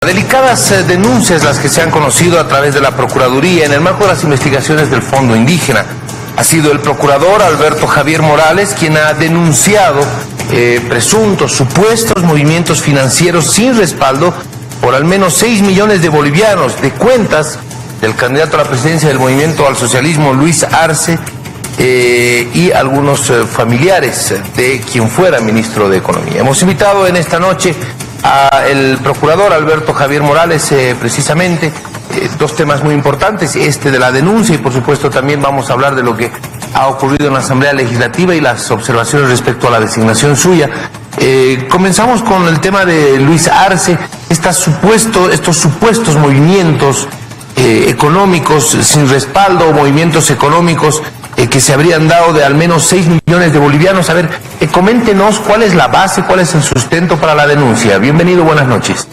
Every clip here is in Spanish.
Delicadas denuncias las que se han conocido a través de la Procuraduría en el marco de las investigaciones del Fondo Indígena. Ha sido el procurador Alberto Javier Morales quien ha denunciado presuntos, supuestos movimientos financieros sin respaldo por al menos 6 millones de bolivianos de cuentas del candidato a la presidencia del Movimiento al Socialismo, Luis Arce, y algunos familiares de quien fuera ministro de Economía. Hemos invitado en esta noche al procurador Alberto Javier Morales, precisamente, dos temas muy importantes, este de la denuncia y por supuesto también vamos a hablar de lo que ha ocurrido en la Asamblea Legislativa y las observaciones respecto a la designación suya. Comenzamos con el tema de Luis Arce, estos supuestos movimientos económicos sin respaldo, movimientos económicos que se habrían dado de al menos 6 millones de bolivianos. A ver, coméntenos cuál es la base, cuál es el sustento para la denuncia. Bienvenido, buenas noches.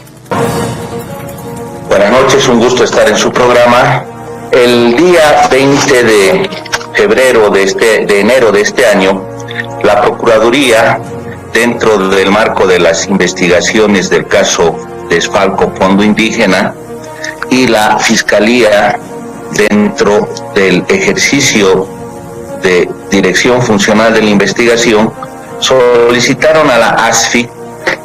Buenas noches, un gusto estar en su programa. El día 20 de enero de este año, la Procuraduría, dentro del marco de las investigaciones del caso Desfalco Fondo Indígena, y la Fiscalía, dentro del ejercicio de dirección funcional de la investigación, solicitaron a la ASFI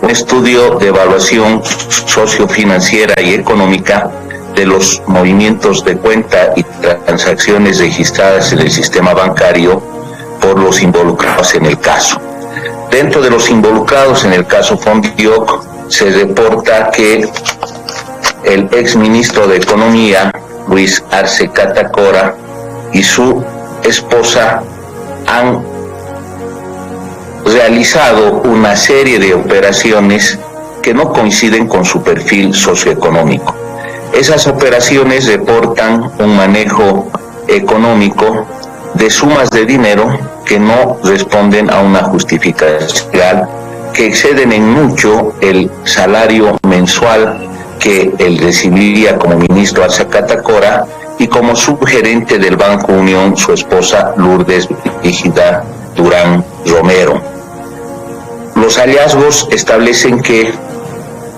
un estudio de evaluación sociofinanciera y económica de los movimientos de cuenta y transacciones registradas en el sistema bancario por los involucrados en el caso. Dentro de los involucrados en el caso Fondioc se reporta que el exministro de Economía, Luis Arce Catacora, y su esposa han realizado una serie de operaciones que no coinciden con su perfil socioeconómico. Esas operaciones reportan un manejo económico de sumas de dinero que no responden a una justificación legal, que exceden en mucho el salario mensual que él recibiría como ministro Arce Catacora y como subgerente del Banco Unión, su esposa Lourdes Brígida Durán Romero. Los hallazgos establecen que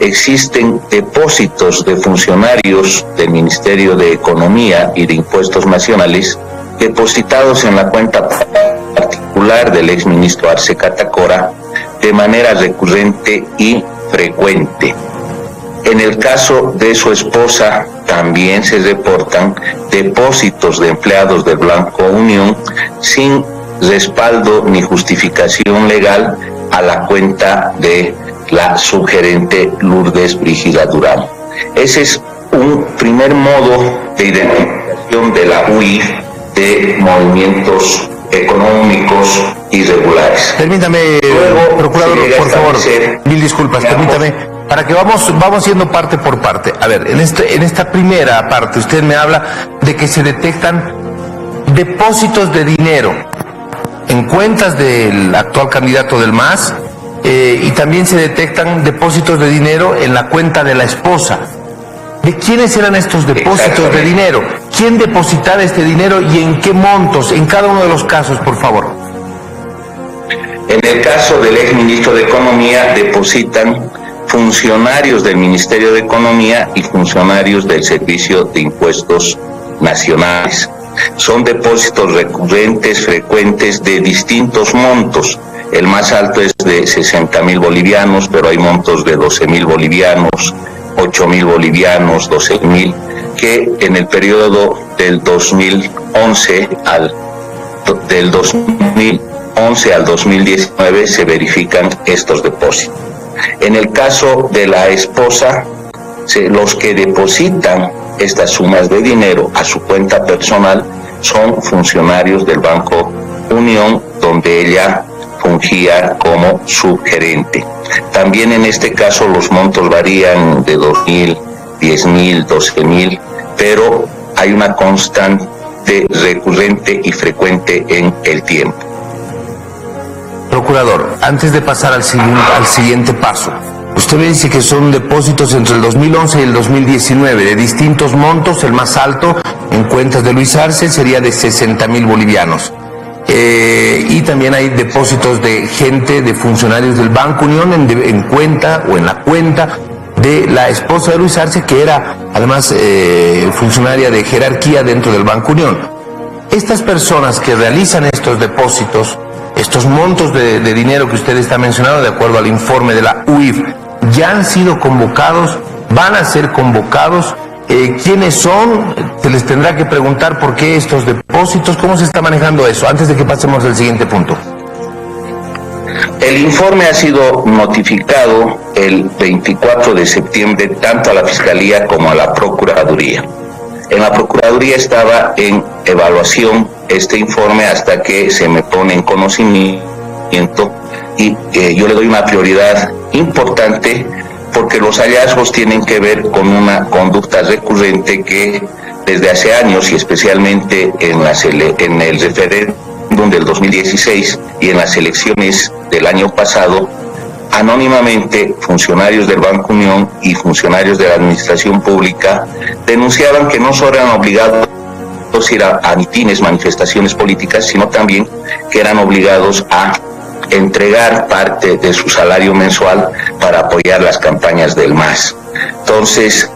existen depósitos de funcionarios del Ministerio de Economía y de Impuestos Nacionales depositados en la cuenta particular del exministro Arce Catacora de manera recurrente y frecuente. En el caso de su esposa también se reportan depósitos de empleados del Banco Unión sin respaldo ni justificación legal a la cuenta de la subgerente Lourdes Brígida Durán. Ese es un primer modo de identificación de la UI de movimientos económicos irregulares. Permítame, luego, procurador, por favor, mil disculpas, digamos, permítame, para que vamos yendo parte por parte. A ver, en esta primera parte usted me habla de que se detectan depósitos de dinero en cuentas del actual candidato del MAS, y también se detectan depósitos de dinero en la cuenta de la esposa. ¿De quiénes eran estos depósitos de dinero? ¿Quién depositaba este dinero y en qué montos? En cada uno de los casos, por favor. En el caso del exministro de Economía, depositan funcionarios del Ministerio de Economía y funcionarios del Servicio de Impuestos Nacionales. Son depósitos recurrentes, frecuentes, de distintos montos. El más alto es de 60.000 bolivianos, pero hay montos de 12.000 bolivianos, 8.000 bolivianos, 12.000, que en el periodo del 2011 al 2019 se verifican estos depósitos. En el caso de la esposa, los que depositan estas sumas de dinero a su cuenta personal son funcionarios del Banco Unión, donde ella fungía como subgerente. También en este caso los montos varían de 2.000, 10.000, 12.000, pero hay una constante, recurrente y frecuente en el tiempo. Procurador, antes de pasar al siguiente paso, usted me dice que son depósitos entre el 2011 y el 2019 de distintos montos. El más alto en cuentas de Luis Arce sería de 60.000 bolivianos. Y también hay depósitos de gente, de funcionarios del Banco Unión en cuenta o en la cuenta de la esposa de Luis Arce, que era además funcionaria de jerarquía dentro del Banco Unión. Estas personas que realizan estos depósitos, estos montos de dinero que usted está mencionando, de acuerdo al informe de la UIF, ya han sido convocados, van a ser convocados. ¿Quiénes son? Se les tendrá que preguntar por qué estos depósitos, cómo se está manejando eso, antes de que pasemos al siguiente punto. El informe ha sido notificado el 24 de septiembre tanto a la Fiscalía como a la Procuraduría. En la Procuraduría estaba en evaluación este informe hasta que se me pone en conocimiento y yo le doy una prioridad importante porque los hallazgos tienen que ver con una conducta recurrente que desde hace años y especialmente en el referéndum del 2016 y en las elecciones del año pasado, anónimamente funcionarios del Banco Unión y funcionarios de la Administración Pública denunciaban que no solo eran obligados a ir a mitines, manifestaciones políticas, sino también que eran obligados a entregar parte de su salario mensual para apoyar las campañas del MAS. Entonces,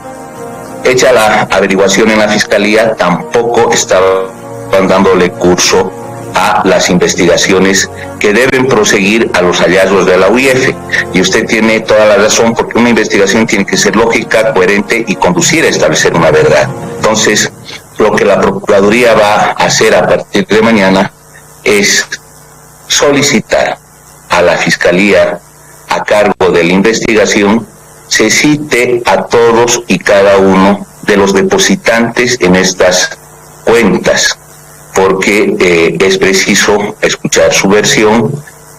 hecha la averiguación en la Fiscalía, tampoco estaban dándole curso a las investigaciones que deben proseguir a los hallazgos de la UIF. Y usted tiene toda la razón, porque una investigación tiene que ser lógica, coherente y conducir a establecer una verdad. Entonces, lo que la Procuraduría va a hacer a partir de mañana es solicitar a la Fiscalía a cargo de la investigación se cite a todos y cada uno de los depositantes en estas cuentas, porque es preciso escuchar su versión,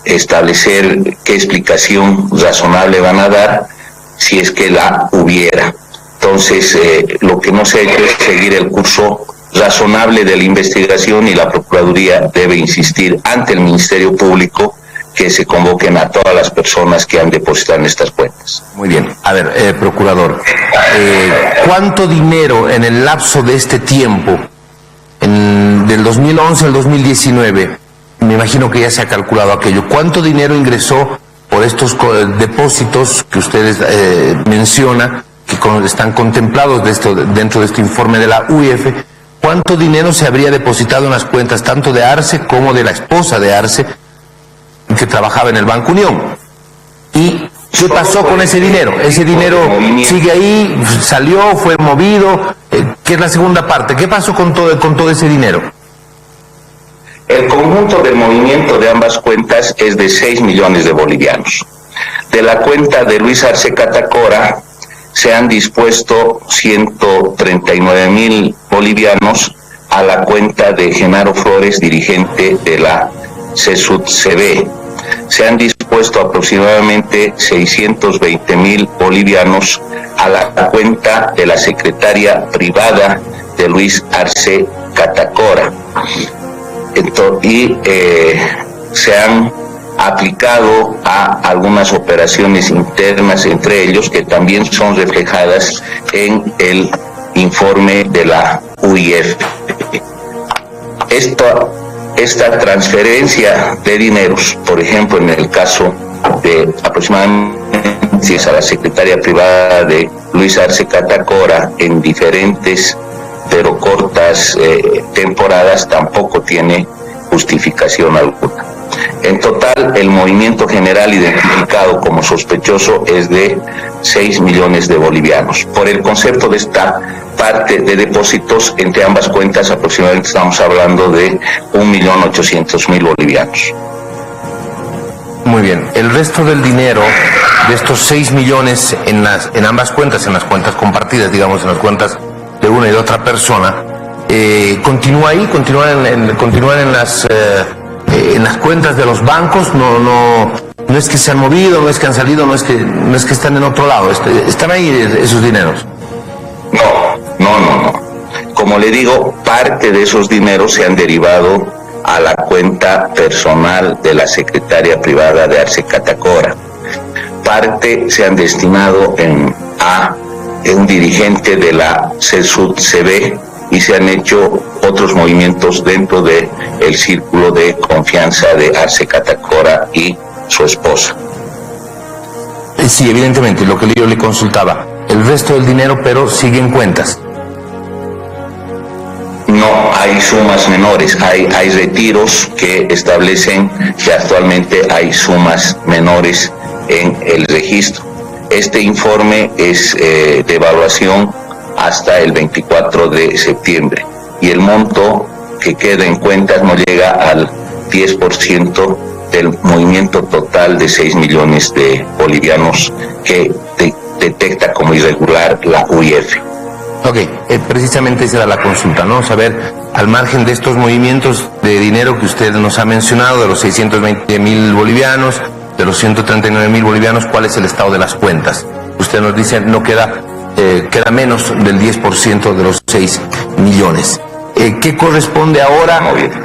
establecer qué explicación razonable van a dar si es que la hubiera. Entonces, lo que no se ha hecho es seguir el curso razonable de la investigación y la Procuraduría debe insistir ante el Ministerio Público que se convoquen a todas las personas que han depositado en estas cuentas. Muy bien. A ver, procurador, ¿cuánto dinero en el lapso de este tiempo, del 2011 al 2019, me imagino que ya se ha calculado aquello, cuánto dinero ingresó por estos depósitos que ustedes menciona, que están contemplados dentro de este informe de la UIF? ¿Cuánto dinero se habría depositado en las cuentas tanto de Arce como de la esposa de Arce, que trabajaba en el Banco Unión? ¿Y qué pasó con ese dinero? ¿Ese dinero sigue ahí? ¿Salió? ¿Fue movido? ¿Qué es la segunda parte? ¿Qué pasó con todo ese dinero? El conjunto del movimiento de ambas cuentas es de 6 millones de bolivianos. De la cuenta de Luis Arce Catacora se han dispuesto 139.000 bolivianos a la cuenta de Genaro Flores, dirigente de la CESUD-CB. Se han dispuesto aproximadamente 620.000 bolivianos a la cuenta de la secretaria privada de Luis Arce Catacora. Se han aplicado a algunas operaciones internas entre ellos que también son reflejadas en el informe de la UIF. Esta transferencia de dineros, por ejemplo, en el caso de aproximadamente a la secretaria privada de Luis Arce Catacora en diferentes pero cortas temporadas, tampoco tiene justificación alguna. En total, el movimiento general identificado como sospechoso es de 6 millones de bolivianos. Por el concepto de esta parte de depósitos entre ambas cuentas, aproximadamente estamos hablando de 1.800.000 bolivianos. Muy bien. El resto del dinero de estos 6 millones en ambas cuentas, en las cuentas compartidas, digamos, en las cuentas de una y de otra persona, continúa ahí, continúan en las cuentas de los bancos. No es que se han movido, no es que han salido, no es que están en otro lado, están ahí esos dineros. No. Como le digo, parte de esos dineros se han derivado a la cuenta personal de la secretaria privada de Arce Catacora. Parte se han destinado a un dirigente de la CESUD-CB y se han hecho otros movimientos dentro del círculo de confianza de Arce Catacora y su esposa. Sí, evidentemente, lo que yo le consultaba. el resto del dinero, pero sigue en cuentas. No hay sumas menores, hay retiros que establecen que actualmente hay sumas menores en el registro. Este informe es de evaluación hasta el 24 de septiembre y el monto que queda en cuentas no llega al 10% del movimiento total de 6 millones de bolivianos que detecta como irregular la UIF. Ok, precisamente esa era la consulta, ¿no? Saber, al margen de estos movimientos de dinero que usted nos ha mencionado, de los 620.000 bolivianos, de los 139.000 bolivianos, ¿cuál es el estado de las cuentas? Usted nos dice, no queda menos del 10% de los 6 millones. ¿Qué corresponde ahora?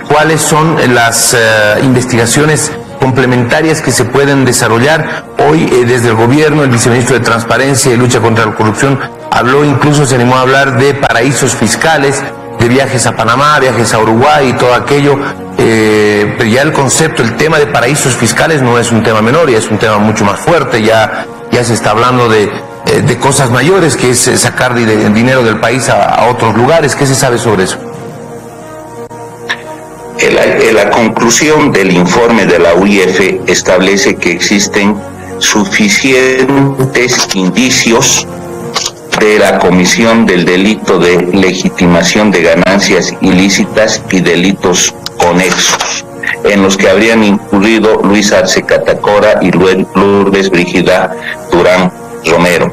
¿Cuáles son las investigaciones complementarias que se pueden desarrollar? Hoy desde el gobierno, el viceministro de Transparencia y Lucha contra la Corrupción habló, incluso se animó a hablar de paraísos fiscales, de viajes a Panamá, viajes a Uruguay y todo aquello, pero ya el concepto, el tema de paraísos fiscales no es un tema menor, ya es un tema mucho más fuerte, ya se está hablando de cosas mayores, que es sacar dinero del país a otros lugares. ¿Qué se sabe sobre eso? La conclusión del informe de la UIF establece que existen suficientes indicios de la comisión del delito de legitimación de ganancias ilícitas y delitos conexos, en los que habrían incurrido Luis Arce Catacora y Lourdes Brígida Durán Romero.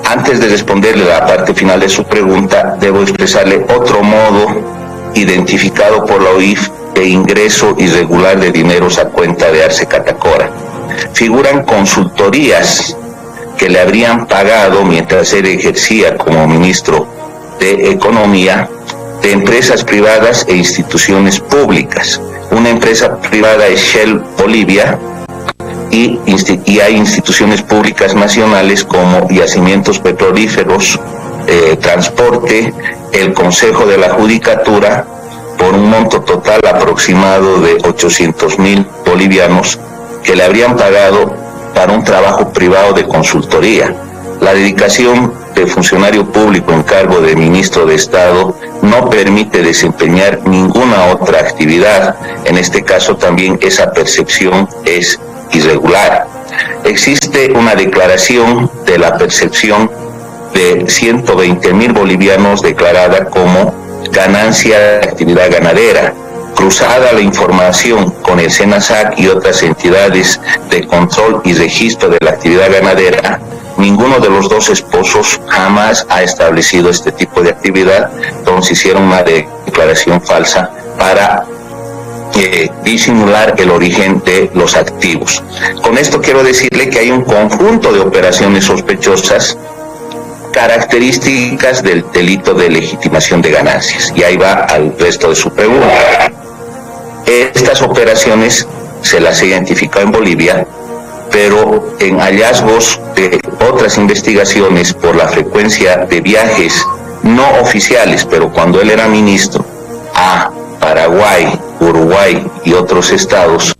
Antes de responderle la parte final de su pregunta, debo expresarle otro modo identificado por la UIF de ingreso irregular de dineros a cuenta de Arce Catacora. Figuran consultorías que le habrían pagado mientras él ejercía como ministro de Economía de empresas privadas e instituciones públicas. Una empresa privada es Shell Bolivia y hay instituciones públicas nacionales como Yacimientos Petrolíferos, Transporte, el Consejo de la Judicatura, por un monto total aproximado de 800.000 bolivianos que le habrían pagado para un trabajo privado de consultoría. La dedicación de funcionario público en cargo de ministro de Estado no permite desempeñar ninguna otra actividad. En este caso también esa percepción es irregular. Existe una declaración de la percepción de 120.000 bolivianos declarada como ganancia de actividad ganadera. Cruzada la información con el SENASAC y otras entidades de control y registro de la actividad ganadera, ninguno de los dos esposos jamás ha establecido este tipo de actividad, entonces hicieron una declaración falsa para disimular el origen de los activos. Con esto quiero decirle que hay un conjunto de operaciones sospechosas características del delito de legitimación de ganancias. Y ahí va al resto de su pregunta. Estas operaciones se las he identificado en Bolivia, pero en hallazgos de otras investigaciones por la frecuencia de viajes no oficiales, pero cuando él era ministro, a Paraguay, Uruguay y otros estados,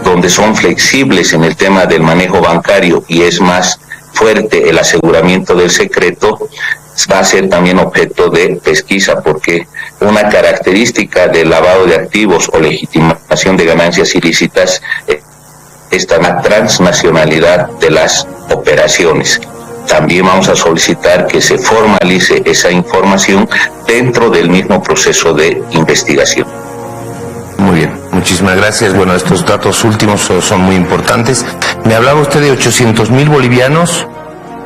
donde son flexibles en el tema del manejo bancario y es más fuerte el aseguramiento del secreto, va a ser también objeto de pesquisa, porque una característica del lavado de activos o legitimación de ganancias ilícitas es la transnacionalidad de las operaciones. También vamos a solicitar que se formalice esa información dentro del mismo proceso de investigación. Muy bien, muchísimas gracias. Bueno, estos datos últimos son muy importantes. Me hablaba usted de 800.000 bolivianos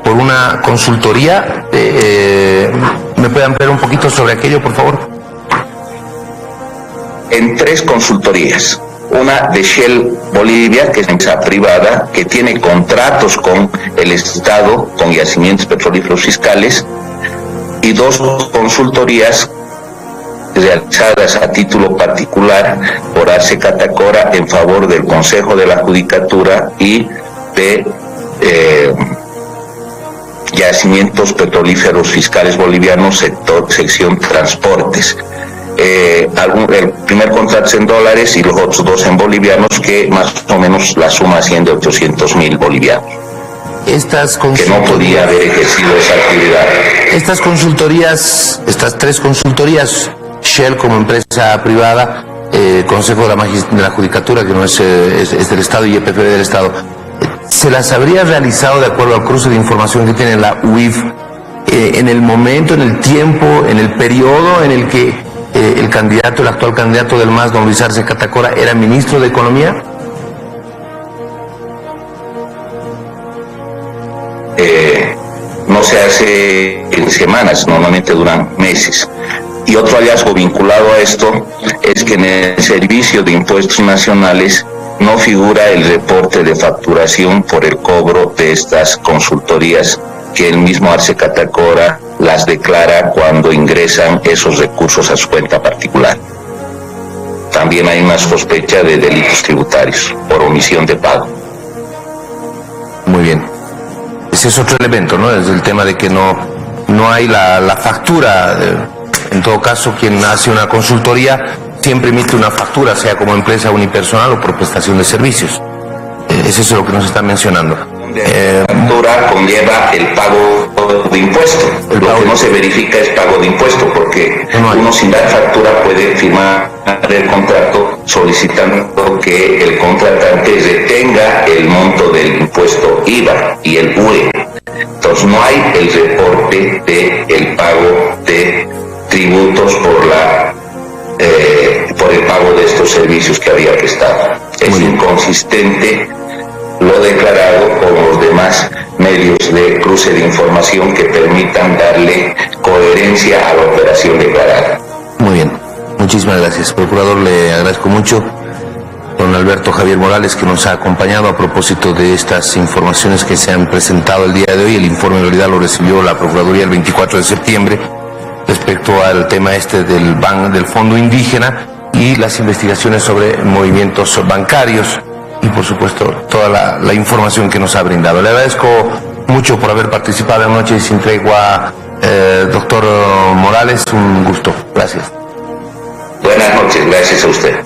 por una consultoría. ¿Me puede ampliar un poquito sobre aquello, por favor? En 3 consultorías. Una de Shell Bolivia, que es una empresa privada que tiene contratos con el Estado, con yacimientos petrolíferos fiscales, y 2 consultorías realizadas a título particular por Arce Catacora en favor del Consejo de la Judicatura y de Yacimientos Petrolíferos Fiscales Bolivianos, sección Transportes. El primer contrato es en dólares y los otros 2 en bolivianos, que más o menos la suma asciende a 800.000 bolivianos. que no podía haber ejercido esa actividad. Estas consultorías, estas 3 consultorías, Shell como empresa privada, Consejo de la Judicatura, que no es del Estado, y EPFB del Estado, ¿se las habría realizado de acuerdo al cruce de información que tiene la UIF en el momento, en el tiempo, en el periodo en el que el actual candidato del MAS, don Luis Arce Catacora, era ministro de Economía? No se hace en semanas, normalmente duran meses. Y otro hallazgo vinculado a esto es que en el Servicio de Impuestos Nacionales no figura el reporte de facturación por el cobro de estas consultorías, que el mismo Arce Catacora las declara cuando ingresan esos recursos a su cuenta particular. También hay una sospecha de delitos tributarios por omisión de pago. Muy bien. Ese es otro elemento, ¿no? Es el tema de que no hay la factura. En todo caso, quien hace una consultoría siempre emite una factura, sea como empresa unipersonal o por prestación de servicios. Eso es lo que nos está mencionando. La factura conlleva el pago de impuesto. Lo que no se verifica es pago de impuesto, porque uno sin dar factura puede firmar el contrato solicitando que el contratante retenga el monto del impuesto IVA y el UE. Entonces no hay el reporte del pago de tributos por el pago de estos servicios que había prestado. Es inconsistente lo declarado con los demás medios de cruce de información que permitan darle coherencia a la operación declarada. Muy bien, muchísimas gracias, procurador. Le agradezco mucho, don Alberto Javier Morales, que nos ha acompañado a propósito de estas informaciones que se han presentado el día de hoy. El informe en realidad lo recibió la Procuraduría el 24 de septiembre respecto al tema del Fondo Indígena y las investigaciones sobre movimientos bancarios y, por supuesto, toda la información que nos ha brindado. Le agradezco mucho por haber participado en Noche Sin Tregua, doctor Morales. Un gusto. Gracias. Buenas noches. Gracias a usted.